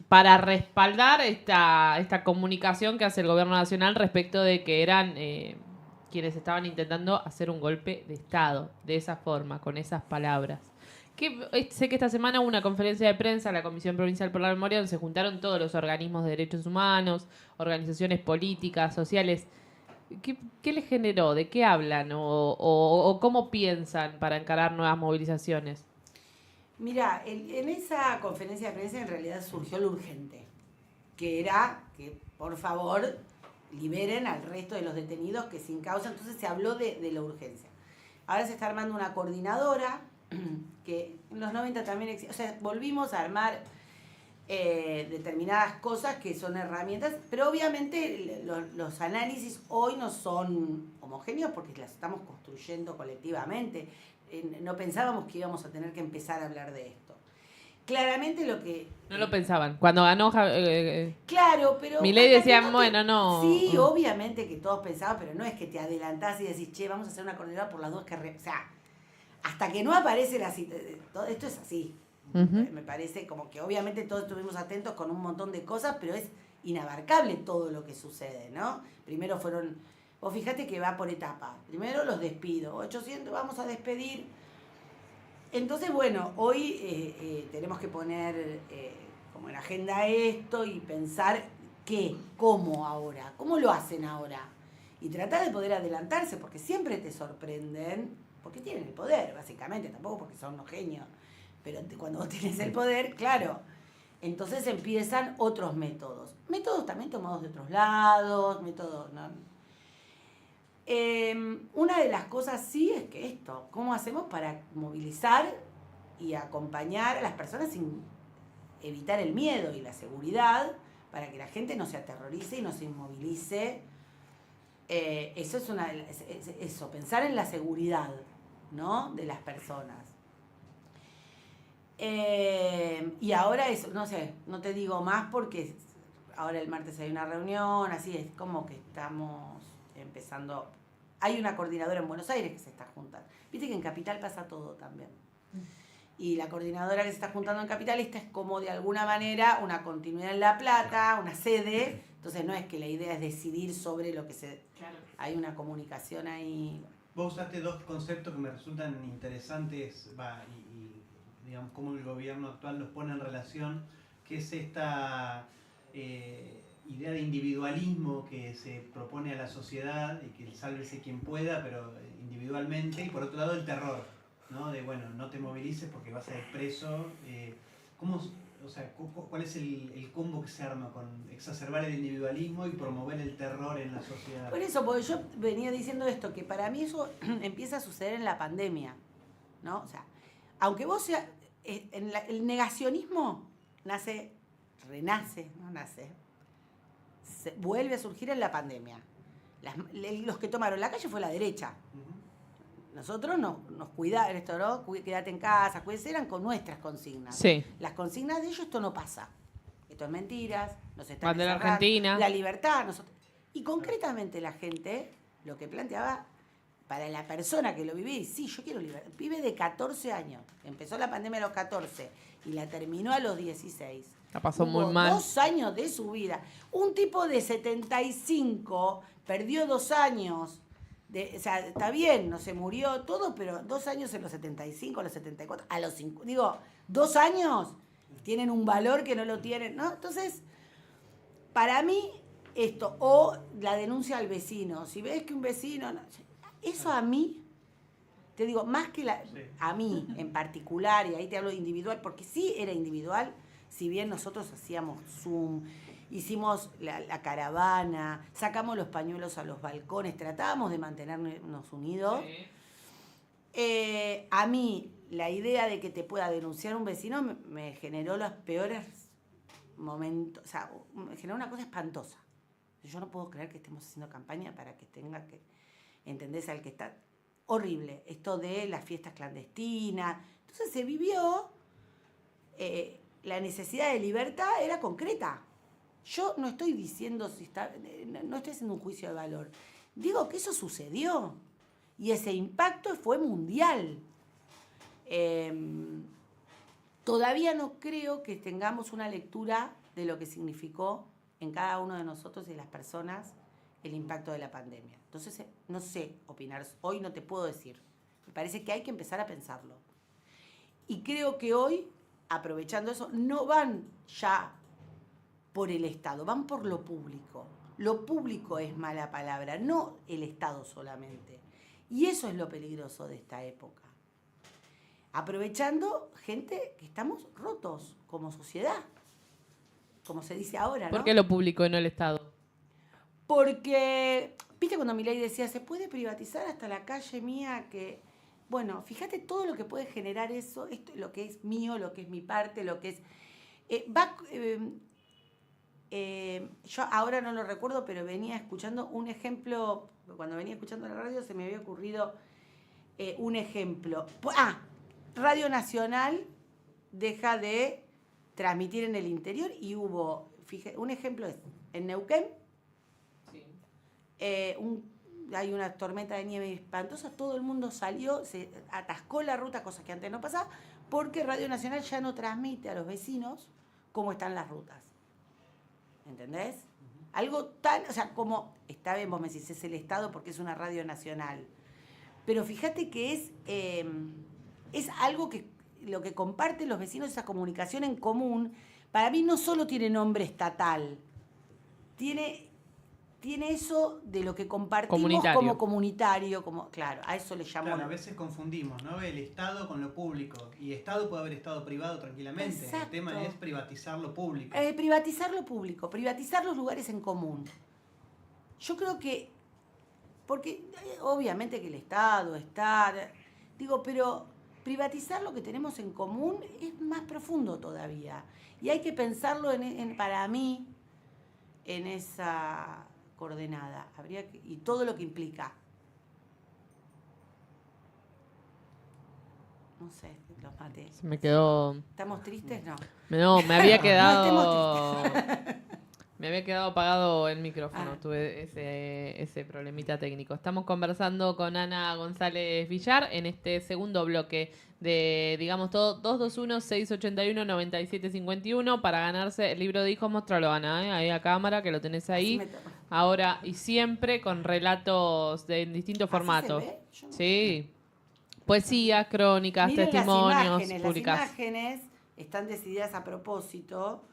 para respaldar esta comunicación que hace el gobierno nacional respecto de que eran quienes estaban intentando hacer un golpe de Estado, de esa forma, con esas palabras. Sé que esta semana hubo una conferencia de prensa, la Comisión Provincial por la Memoria, donde se juntaron todos los organismos de derechos humanos, organizaciones políticas, sociales. ¿Qué les generó? ¿De qué hablan? ¿O cómo piensan para encarar nuevas movilizaciones? Mira, en esa conferencia de prensa en realidad surgió lo urgente, que era que, por favor, liberen al resto de los detenidos que sin causa, entonces se habló de la urgencia. Ahora se está armando una coordinadora, que en los 90 también existía, o sea, volvimos a armar determinadas cosas que son herramientas, pero obviamente los análisis hoy no son homogéneos porque las estamos construyendo colectivamente. No pensábamos que íbamos a tener que empezar a hablar de esto. Claramente lo que... No lo pensaban. Cuando ganó... claro, pero... Milei decía, bueno, no... Sí, obviamente que todos pensaban, pero no es que te adelantás y decís, che, vamos a hacer una coordinadora por las dos que... O sea, hasta que no aparece la... Todo esto es así. Me parece como que obviamente todos estuvimos atentos con un montón de cosas, pero es inabarcable todo lo que sucede, ¿no? Primero fueron... Vos fíjate que va por etapa. Primero los despido. 800 vamos a despedir. Entonces, bueno, hoy tenemos que poner como en agenda esto y pensar qué, cómo ahora, cómo lo hacen ahora. Y tratar de poder adelantarse, porque siempre te sorprenden, porque tienen el poder, básicamente, tampoco porque son unos genios. Pero cuando vos tienes el poder, claro, entonces empiezan otros métodos. Métodos también tomados de otros lados, métodos... ¿no? Una de las cosas sí es que esto, ¿cómo hacemos para movilizar y acompañar a las personas sin evitar el miedo y la seguridad para que la gente no se aterrorice y no se inmovilice? Eso es eso, pensar en la seguridad, ¿no? De las personas. Y ahora eso, no sé, no te digo más porque ahora el martes hay una reunión, así es como que estamos empezando. Hay una coordinadora en Buenos Aires que se está juntando. Viste que en Capital pasa todo también. Y la coordinadora que se está juntando en Capital, esta es como de alguna manera una continuidad en La Plata, una sede. Entonces no es que la idea es decidir sobre lo que se... Claro. Hay una comunicación ahí. Vos usaste dos conceptos que me resultan interesantes y digamos cómo el gobierno actual los pone en relación, que es esta idea de individualismo que se propone a la sociedad y que sálvese quien pueda, pero individualmente, y por otro lado el terror, ¿no? De bueno, no te movilices porque vas a ir preso. ¿Cuál es el combo que se arma con exacerbar el individualismo y promover el terror en la sociedad? Por eso, porque yo venía diciendo esto, que para mí eso empieza a suceder en la pandemia, ¿no? O sea, aunque vos seas... el negacionismo vuelve a surgir en la pandemia. Los que tomaron la calle fue la derecha. Nosotros nos cuidaron esto, ¿no? Quédate en casa, cuídense, eran con nuestras consignas. Sí. Las consignas de ellos, esto no pasa. Esto es mentiras, nos están Bandera encerrando, argentina. la libertad. Y concretamente la gente lo que planteaba para la persona que lo viví, sí, yo quiero libertad. Vive de 14 años, empezó la pandemia a los 14 y la terminó a los 16. La pasó Hubo muy mal. 2 años de su vida. Un tipo de 75 perdió 2 años. O sea, está bien, no se murió todo, pero 2 años en los 75, a los 74, a los 5. Digo, 2 años tienen un valor que no lo tienen, ¿no? Entonces, para mí, esto, o la denuncia al vecino. Si ves que un vecino... eso a mí, te digo, más que a mí en particular, y ahí te hablo de individual, porque sí era individual, si bien nosotros hacíamos Zoom, hicimos la caravana, sacamos los pañuelos a los balcones, tratábamos de mantenernos unidos. Sí. A mí, la idea de que te pueda denunciar un vecino me generó los peores momentos, o sea, me generó una cosa espantosa. Yo no puedo creer que estemos haciendo campaña para que tenga que... ¿Entendés? Al que está horrible. Esto de las fiestas clandestinas. Entonces se vivió, la necesidad de libertad era concreta. Yo no estoy diciendo no estoy haciendo un juicio de valor. Digo que eso sucedió. Y ese impacto fue mundial. Todavía no creo que tengamos una lectura de lo que significó en cada uno de nosotros y de las personas el impacto de la pandemia. Entonces, no sé opinar, hoy no te puedo decir. Me parece que hay que empezar a pensarlo. Y creo que hoy, aprovechando eso, no van ya por el Estado, van por lo público. Lo público es mala palabra, no el Estado solamente. Y eso es lo peligroso de esta época. Aprovechando gente que estamos rotos como sociedad, como se dice ahora, ¿no? ¿Por qué lo público y no el Estado? Porque, viste cuando Milei decía, se puede privatizar hasta la calle mía, que, bueno, fíjate todo lo que puede generar eso, esto, lo que es mío, lo que es mi parte, lo que es... yo ahora no lo recuerdo, pero venía escuchando un ejemplo, cuando venía escuchando la radio se me había ocurrido un ejemplo. Radio Nacional deja de transmitir en el interior y hubo, fíjate, un ejemplo es, en Neuquén, hay una tormenta de nieve espantosa, todo el mundo salió, se atascó la ruta, cosa que antes no pasaba, porque Radio Nacional ya no transmite a los vecinos cómo están las rutas. ¿Entendés? Algo tan, o sea, como, está bien, vos me decís, es el Estado porque es una radio nacional, pero fíjate que es algo que lo que comparten los vecinos, esa comunicación en común, para mí no solo tiene nombre estatal, tiene eso de lo que compartimos como comunitario, como, claro, a eso le llamo... Claro, a veces confundimos, ¿no? El Estado con lo público. Y Estado puede haber Estado privado tranquilamente. Exacto. El tema es privatizar lo público. Privatizar lo público, privatizar los lugares en común. Yo creo que, porque obviamente que el Estado está... Digo, pero privatizar lo que tenemos en común es más profundo todavía. Y hay que pensarlo, para mí, en esa... coordenada, y todo lo que implica. No sé, los maté. Se me quedó... ¿Estamos tristes? No. No, me había quedado... No estemos tristes. Me había quedado apagado el micrófono, Ah. tuve ese problemita técnico. Estamos conversando con Ana González Villar en este segundo bloque de, digamos todo, 221-681-9751 para ganarse el libro de hijos. Mostralo, Ana, ahí a cámara, que lo tenés ahí. Así me toca. Ahora y siempre con relatos de distintos ¿Así formatos. se ve? Yo no- Sí. Poesías, crónicas, Miren testimonios, las publicadas. imágenes están decididas a propósito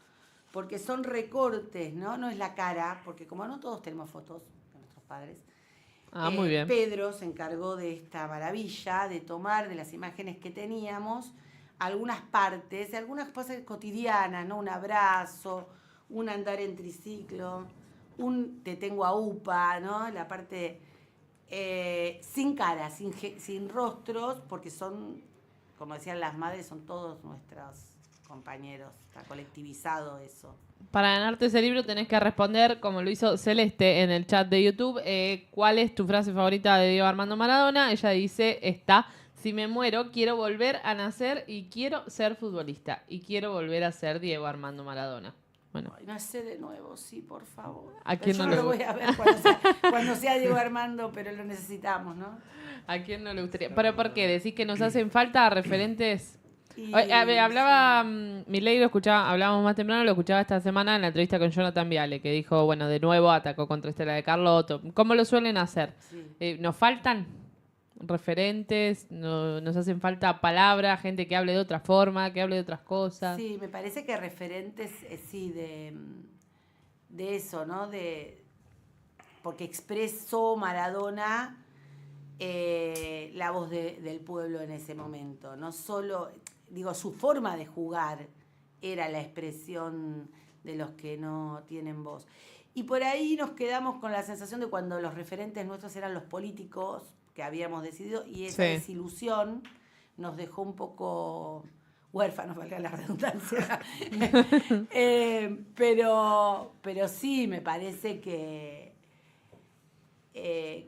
porque son recortes, ¿no? No es la cara, porque como no todos tenemos fotos de nuestros padres, Muy bien. Pedro se encargó de esta maravilla de tomar de las imágenes que teníamos algunas partes, algunas cosas cotidianas, ¿no? Un abrazo, un andar en triciclo, un te tengo a UPA, ¿no? La parte sin cara, sin rostros, porque son, como decían las madres, son todos nuestros compañeros. Está colectivizado eso. Para ganarte ese libro tenés que responder, como lo hizo Celeste en el chat de YouTube, ¿cuál es tu frase favorita de Diego Armando Maradona? Ella dice, si me muero, quiero volver a nacer y quiero ser futbolista. Y quiero volver a ser Diego Armando Maradona. Bueno, Ay, nace de nuevo, sí, por favor. ¿A Pero quién yo no no le lo voy a ver cuando sea Diego Armando, pero lo necesitamos, ¿no? ¿a quién no le gustaría? ¿Pero por qué? ¿Decís que nos hacen falta referentes? Y- Hablaba, sí. Milei lo escuchaba, hablábamos más temprano, lo escuchaba esta semana en la entrevista con Jonathan Viale, que dijo, bueno, de nuevo atacó contra Estela de Carlotto. ¿Cómo lo suelen hacer? Sí. ¿Nos faltan referentes? ¿Nos hacen falta palabras? Gente que hable de otra forma, que hable de otras cosas. Sí, me parece que referentes, sí, de eso, ¿no? Porque expresó Maradona la voz del pueblo en ese momento. No solo, digo, su forma de jugar era la expresión de los que no tienen voz. Y por ahí nos quedamos con la sensación de cuando los referentes nuestros eran los políticos que habíamos decidido, y esa Sí. desilusión nos dejó un poco huérfanos, valga la redundancia. Pero sí, me parece que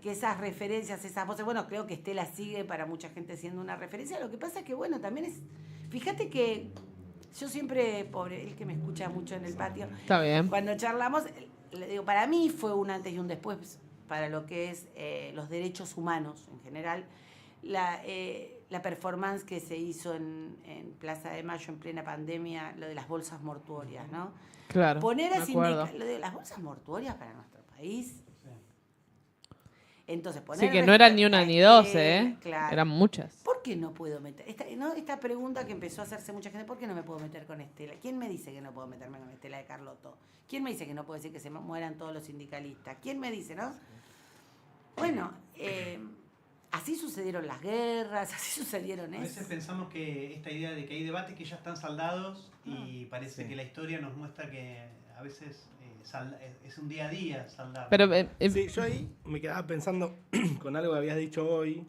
esas referencias, esas voces, bueno, creo que Estela sigue para mucha gente siendo una referencia. Lo que pasa es que, bueno, también es, fíjate que yo siempre, pobre, él que me escucha mucho en el patio, Está bien. cuando charlamos, le digo, para mí fue un antes y un después para lo que es los derechos humanos en general. La performance que se hizo en Plaza de Mayo en plena pandemia, lo de las bolsas mortuorias, ¿no? Claro, Poner me a acuerdo. lo de las bolsas mortuorias para nuestro país. Entonces, poner Sí, que no eran ni una ni dos, Claro. Eran muchas. ¿Por qué no puedo meter? Esta pregunta que empezó a hacerse mucha gente, ¿por qué no me puedo meter con Estela? ¿Quién me dice que no puedo meterme con Estela de Carlotto? ¿Quién me dice que no puedo decir que se mueran todos los sindicalistas? ¿Quién me dice, no? Bueno, así sucedieron las guerras, así sucedieron A veces pensamos que esta idea de que hay debates que ya están saldados y parece Sí. que la historia nos muestra que a veces es un día a día saldar. Pero Sí, yo ahí me quedaba pensando con algo que habías dicho hoy,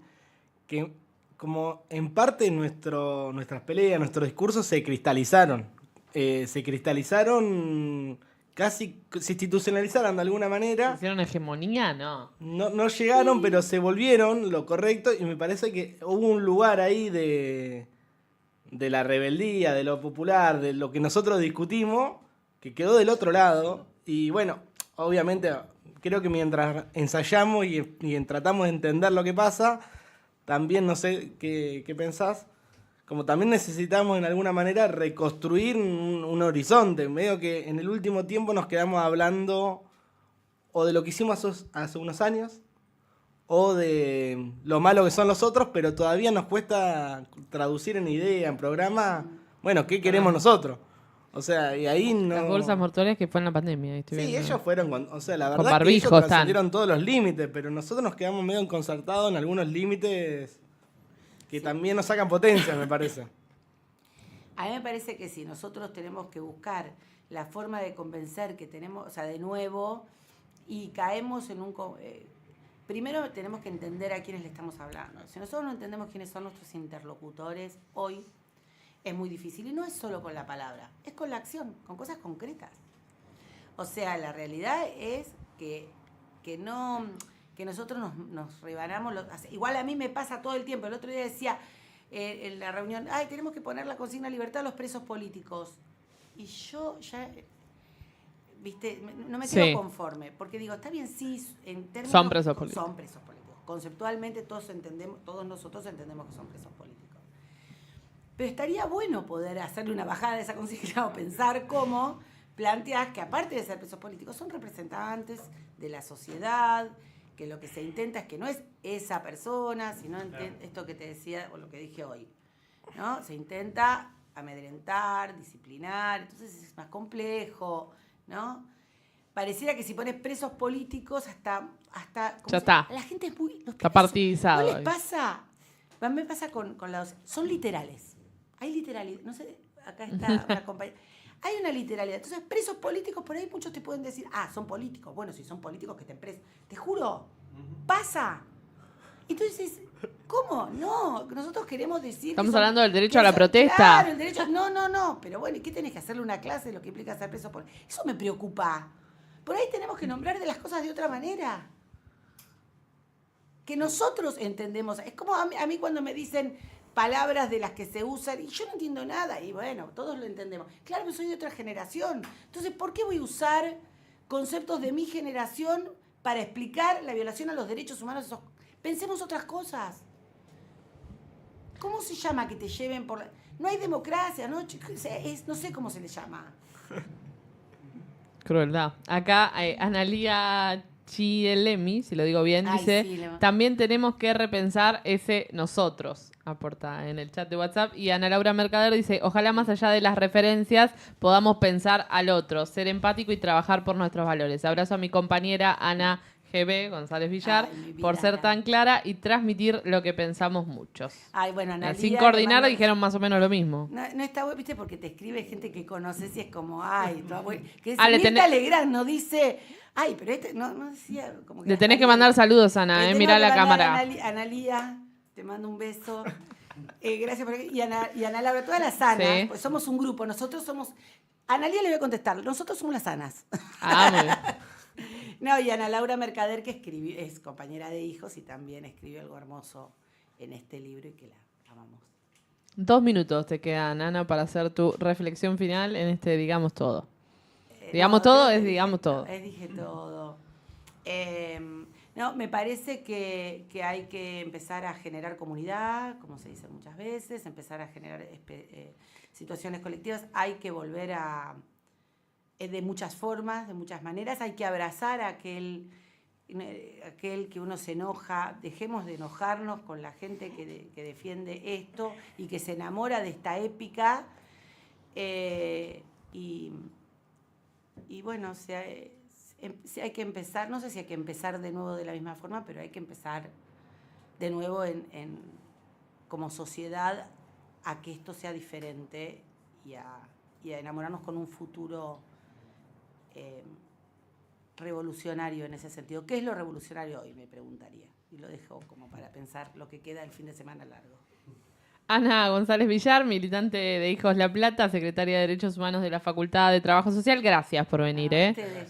que como en parte nuestras peleas, nuestros discursos se cristalizaron casi, se institucionalizaron de alguna manera. ¿hicieron hegemonía? No. No llegaron, pero se volvieron lo correcto, y me parece que hubo un lugar ahí de la rebeldía, de lo popular, de lo que nosotros discutimos, que quedó del otro lado. Y bueno, obviamente creo que mientras ensayamos y tratamos de entender lo que pasa, también no sé qué pensás, como también necesitamos en alguna manera reconstruir un horizonte. Medio que en el último tiempo nos quedamos hablando o de lo que hicimos hace unos años, o de lo malo que son los otros, pero todavía nos cuesta traducir en idea, en programa, bueno, ¿qué queremos nosotros? O sea, y ahí no... Las bolsas mortuorias que fue en la pandemia. Sí, viendo. ellos fueron, o sea, la Con verdad que ellos barbijo están. trascendieron todos los límites, pero nosotros nos quedamos medio enconcertados en algunos límites que también nos sacan potencia, me parece. A mí me parece que sí, nosotros tenemos que buscar la forma de convencer que tenemos, o sea, de nuevo, y caemos en un... primero tenemos que entender a quiénes le estamos hablando. Si nosotros no entendemos quiénes son nuestros interlocutores hoy, es muy difícil. Y no es solo con la palabra, es con la acción, con cosas concretas. O sea, la realidad es que nosotros nos rebanamos. Igual a mí me pasa todo el tiempo. El otro día decía en la reunión, tenemos que poner la consigna libertad a los presos políticos. Y yo ya ¿viste? No me Sí. quedo conforme, porque digo, está bien, sí, en términos... Son presos políticos. Son presos políticos. Conceptualmente todos nosotros entendemos que son presos políticos. Pero estaría bueno poder hacerle una bajada de esa consigna o pensar cómo planteas que aparte de ser presos políticos son representantes de la sociedad, que lo que se intenta es que no es esa persona, sino esto que te decía o lo que dije hoy, ¿no? Se intenta amedrentar, disciplinar, entonces es más complejo, ¿no? Pareciera que si pones presos políticos hasta Ya está. la gente es muy... Está partidizado. ¿No les pasa? A mí me pasa con los... Son literales. Hay literalidad. No sé, acá está una compañera. Hay una literalidad. Entonces, presos políticos, por ahí muchos te pueden decir, son políticos. Bueno, si son políticos, que estén presos. Te juro, pasa. Entonces, ¿cómo? No, nosotros queremos decir... Estamos hablando del derecho a la protesta. Claro, el derecho... No. Pero bueno, ¿y qué tenés que hacerle una clase de lo que implica ser preso político? Eso me preocupa. Por ahí tenemos que nombrar de las cosas de otra manera. Que nosotros entendemos. Es como a mí cuando me dicen palabras de las que se usan y yo no entiendo nada. Y bueno, todos lo entendemos. Claro, pero soy de otra generación. Entonces, ¿por qué voy a usar conceptos de mi generación para explicar la violación a los derechos humanos? Pensemos otras cosas. ¿Cómo se llama que te lleven por la... No hay democracia, ¿no? No sé cómo se le llama. Crueldad. Acá Analía Chielemi, si lo digo bien, Ay, dice, sí, también tenemos que repensar ese nosotros, aporta en el chat de WhatsApp. Y Ana Laura Mercader dice, ojalá más allá de las referencias podamos pensar al otro, ser empático y trabajar por nuestros valores. Abrazo a mi compañera Ana GB González Villar Ay, mi vida, por ser Ana. tan clara y transmitir lo que pensamos muchos. Ay, bueno, Analía, Sin coordinar hermano, dijeron más o menos lo mismo. No está bueno, viste, porque te escribe gente que conoces y es como, ay, tu abuela. Que Ah, le dice, tenés- Mirta Legrand no dice, ay, pero no decía como que... Le tenés que mandar saludos, Ana, Le tengo mirá que la mandar cámara. a Analía, te mando un beso. Gracias por... Y Ana Laura, todas las sanas, Sí. pues somos un grupo, nosotros somos... A Analía le voy a contestar, nosotros somos las sanas. Ah, muy bien. No, y Ana Laura Mercader, que es compañera de hijos y también escribió algo hermoso en este libro y que la amamos. 2 minutos te quedan, Ana, para hacer tu reflexión final en este Digamos Todo. Digamos todo creo que es digamos todo. Dije todo. No, me parece que hay que empezar a generar comunidad, como se dice muchas veces, empezar a generar situaciones colectivas. Hay que volver a... de muchas formas, de muchas maneras. Hay que abrazar a aquel que uno se enoja. Dejemos de enojarnos con la gente que defiende esto y que se enamora de esta épica. Y bueno, hay que empezar, no sé si hay que empezar de nuevo de la misma forma, pero hay que empezar de nuevo como sociedad a que esto sea diferente y a enamorarnos con un futuro revolucionario en ese sentido. ¿Qué es lo revolucionario hoy? Me preguntaría. Y lo dejo como para pensar lo que queda el fin de semana largo. Ana González Villar, militante de Hijos La Plata, secretaria de Derechos Humanos de la Facultad de Trabajo Social. Gracias por venir. A ustedes.